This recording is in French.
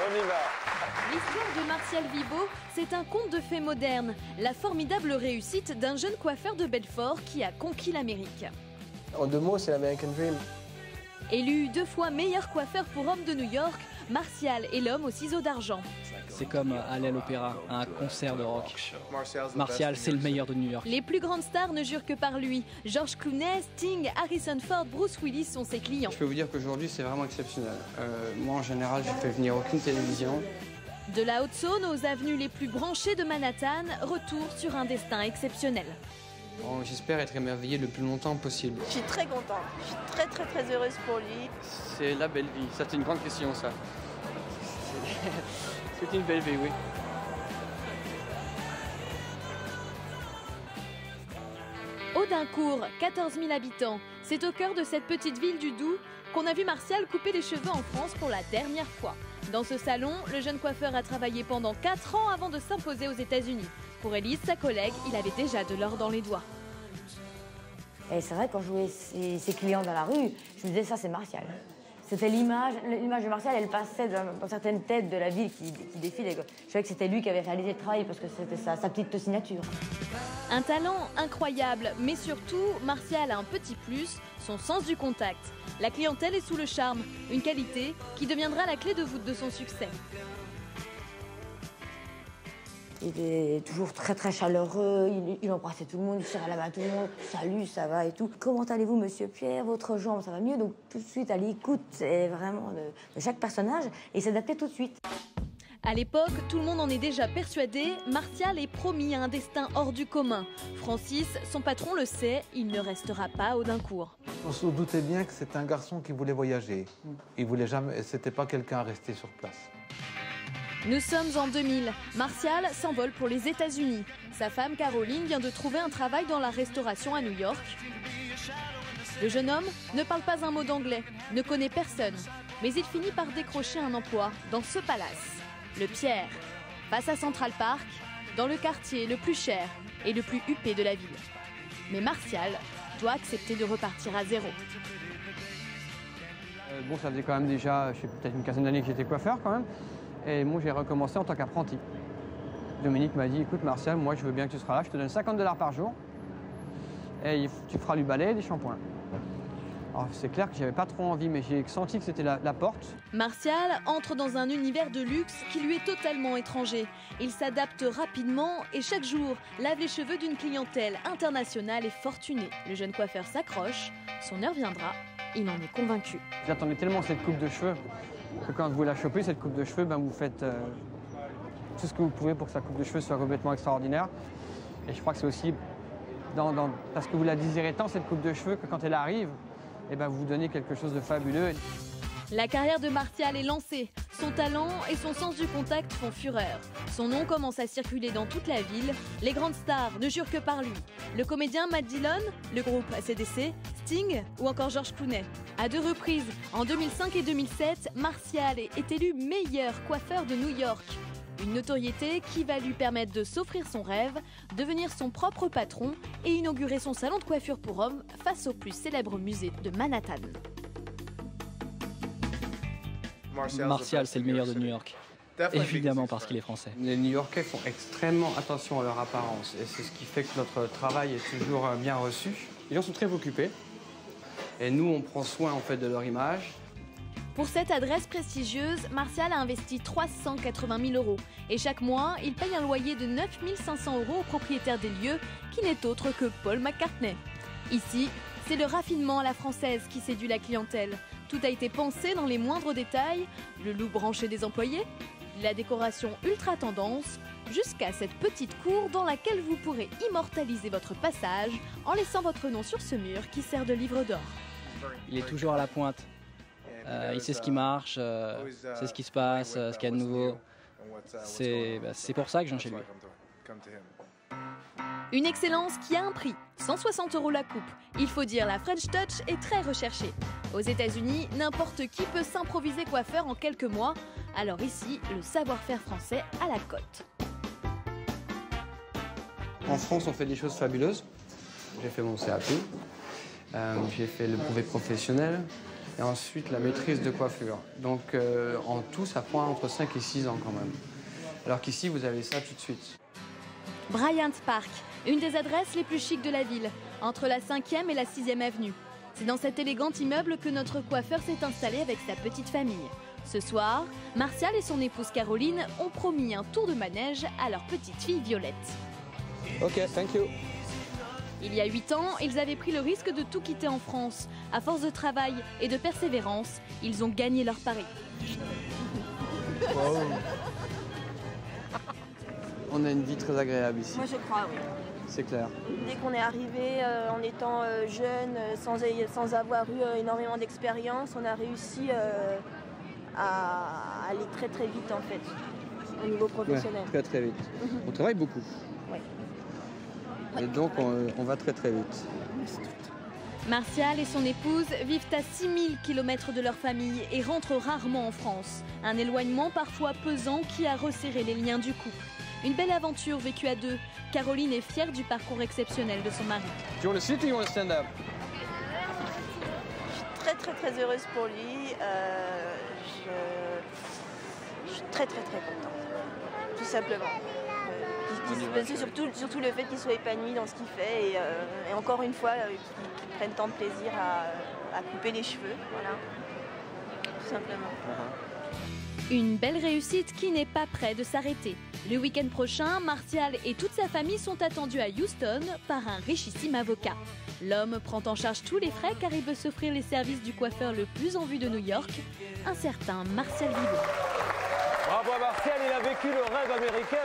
On y va. L'histoire de Martial Vibo, c'est un conte de fées moderne. La formidable réussite d'un jeune coiffeur de Belfort qui a conquis l'Amérique. En 2 mots, c'est l'American Dream. Élu 2 fois meilleur coiffeur pour homme de New York, Martial est l'homme aux ciseaux d'argent. C'est comme aller à l'opéra, à un concert de rock. Martial, c'est le meilleur de New York. Les plus grandes stars ne jurent que par lui. George Clooney, Sting, Harrison Ford, Bruce Willis sont ses clients. Je peux vous dire qu'aujourd'hui, c'est vraiment exceptionnel. Moi, en général, je fais venir aucune télévision. De la Haute-Saône aux avenues les plus branchées de Manhattan, retour sur un destin exceptionnel. Bon, j'espère être émerveillé le plus longtemps possible. Je suis très contente. Je suis très heureuse pour lui. C'est la belle vie. Ça, c'est une grande question, ça. C'est une belle vie, oui. Audincourt, 14 000 habitants. C'est au cœur de cette petite ville du Doubs qu'on a vu Martial couper les cheveux en France pour la dernière fois. Dans ce salon, le jeune coiffeur a travaillé pendant 4 ans avant de s'imposer aux États-Unis. Pour Élise, sa collègue, il avait déjà de l'or dans les doigts. Et c'est vrai, quand je voyais ses clients dans la rue, je me disais, ça, c'est Martial. C'était l'image de Martial, elle passait dans certaines têtes de la ville qui défilaient. Je savais que c'était lui qui avait réalisé le travail parce que c'était sa petite signature. Un talent incroyable, mais surtout, Martial a un petit plus, son sens du contact. La clientèle est sous le charme, une qualité qui deviendra la clé de voûte de son succès. Il est toujours très chaleureux, il embrassait tout le monde, il serrait la main à tout le monde. Salut, ça va et tout. Comment allez-vous, monsieur Pierre? Votre jambe, ça va mieux? Donc tout de suite à l'écoute, c'est vraiment de chaque personnage et s'adapter tout de suite. À l'époque, tout le monde en est déjà persuadé, Martial est promis à un destin hors du commun. Francis, son patron le sait, il ne restera pas à Audincourt. On se doutait bien que c'était un garçon qui voulait voyager. Il voulait jamais, c'était pas quelqu'un à rester sur place. Nous sommes en 2000. Martial s'envole pour les États-Unis. Sa femme Caroline vient de trouver un travail dans la restauration à New York. Le jeune homme ne parle pas un mot d'anglais, ne connaît personne. Mais il finit par décrocher un emploi dans ce palace, le Pierre, face à Central Park, dans le quartier le plus cher et le plus huppé de la ville. Mais Martial doit accepter de repartir à zéro. Bon, ça faisait quand même déjà, je sais peut-être une quinzaine d'années que j'étais coiffeur quand même. Et moi, j'ai recommencé en tant qu'apprenti. Dominique m'a dit, écoute Martial, moi je veux bien que tu seras là, je te donne 50 $ par jour et tu feras du balai et des shampoings. Alors c'est clair que j'avais pas trop envie, mais j'ai senti que c'était la porte. Martial entre dans un univers de luxe qui lui est totalement étranger. Il s'adapte rapidement et chaque jour lave les cheveux d'une clientèle internationale et fortunée. Le jeune coiffeur s'accroche, son heure viendra, il en est convaincu. J'attendais tellement cette coupe de cheveux que quand vous la chopez, cette coupe de cheveux, ben, vous faites tout ce que vous pouvez pour que sa coupe de cheveux soit complètement extraordinaire. Et je crois que c'est aussi parce que vous la désirez tant, cette coupe de cheveux, que quand elle arrive, eh ben, vous vous donnez quelque chose de fabuleux. La carrière de Martial est lancée. Son talent et son sens du contact font fureur. Son nom commence à circuler dans toute la ville. Les grandes stars ne jurent que par lui. Le comédien Matt Dillon, le groupe AC/DC, Sting ou encore George Clooney. À 2 reprises, en 2005 et 2007, Martial est élu meilleur coiffeur de New York. Une notoriété qui va lui permettre de s'offrir son rêve, devenir son propre patron et inaugurer son salon de coiffure pour hommes face au plus célèbre musée de Manhattan. Martial, c'est le meilleur de New York. Évidemment parce qu'il est français. Les New-Yorkais font extrêmement attention à leur apparence et c'est ce qui fait que notre travail est toujours bien reçu. Les gens sont très occupés et nous, on prend soin en fait de leur image. Pour cette adresse prestigieuse, Martial a investi 380 000 € et chaque mois, il paye un loyer de 9 500 € au propriétaire des lieux qui n'est autre que Paul McCartney. Ici, c'est le raffinement à la française qui séduit la clientèle. Tout a été pensé dans les moindres détails, le look branché des employés, la décoration ultra tendance, jusqu'à cette petite cour dans laquelle vous pourrez immortaliser votre passage en laissant votre nom sur ce mur qui sert de livre d'or. Il est toujours à la pointe. Il sait ce qui marche, sait ce qui se passe, ce qu'il y a de nouveau. C'est pour ça que je viens chez lui. Une excellence qui a un prix, 160 € la coupe. Il faut dire, la French Touch est très recherchée. Aux États-Unis, n'importe qui peut s'improviser coiffeur en quelques mois. Alors ici, le savoir-faire français à la cote. En France, on fait des choses fabuleuses. J'ai fait mon CAP, j'ai fait le brevet professionnel, Et ensuite, la maîtrise de coiffure. Donc, en tout, ça prend entre 5 et 6 ans quand même. Alors qu'ici, vous avez ça tout de suite. Bryant Park, une des adresses les plus chics de la ville, entre la 5e et la 6e avenue. C'est dans cet élégant immeuble que notre coiffeur s'est installé avec sa petite famille. Ce soir, Martial et son épouse Caroline ont promis un tour de manège à leur petite fille Violette. Ok, thank you. Il y a 8 ans, ils avaient pris le risque de tout quitter en France. À force de travail et de persévérance, ils ont gagné leur pari. Wow. On a une vie très agréable ici, Moi je crois, oui. c'est clair. Dès qu'on est arrivé en étant jeune, sans avoir eu énormément d'expérience, on a réussi à aller très très vite en fait, au niveau professionnel. Ouais, très vite. On travaille beaucoup. Ouais. Et donc on va très très vite. Martial et son épouse vivent à 6000 km de leur famille et rentrent rarement en France. Un éloignement parfois pesant qui a resserré les liens du couple. Une belle aventure vécue à deux. Caroline est fière du parcours exceptionnel de son mari. Do you want to sit or you want to stand up? Je suis très très très heureuse pour lui. Je suis très très très contente, tout simplement. Surtout le fait qu'il soit épanoui dans ce qu'il fait et encore une fois qu'il prenne tant de plaisir à couper les cheveux, voilà, tout simplement. Une belle réussite qui n'est pas près de s'arrêter. Le week-end prochain, Martial et toute sa famille sont attendus à Houston par un richissime avocat. L'homme prend en charge tous les frais car il veut s'offrir les services du coiffeur le plus en vue de New York, un certain Martial Vivot. Bravo à Martial, il a vécu le rêve américain.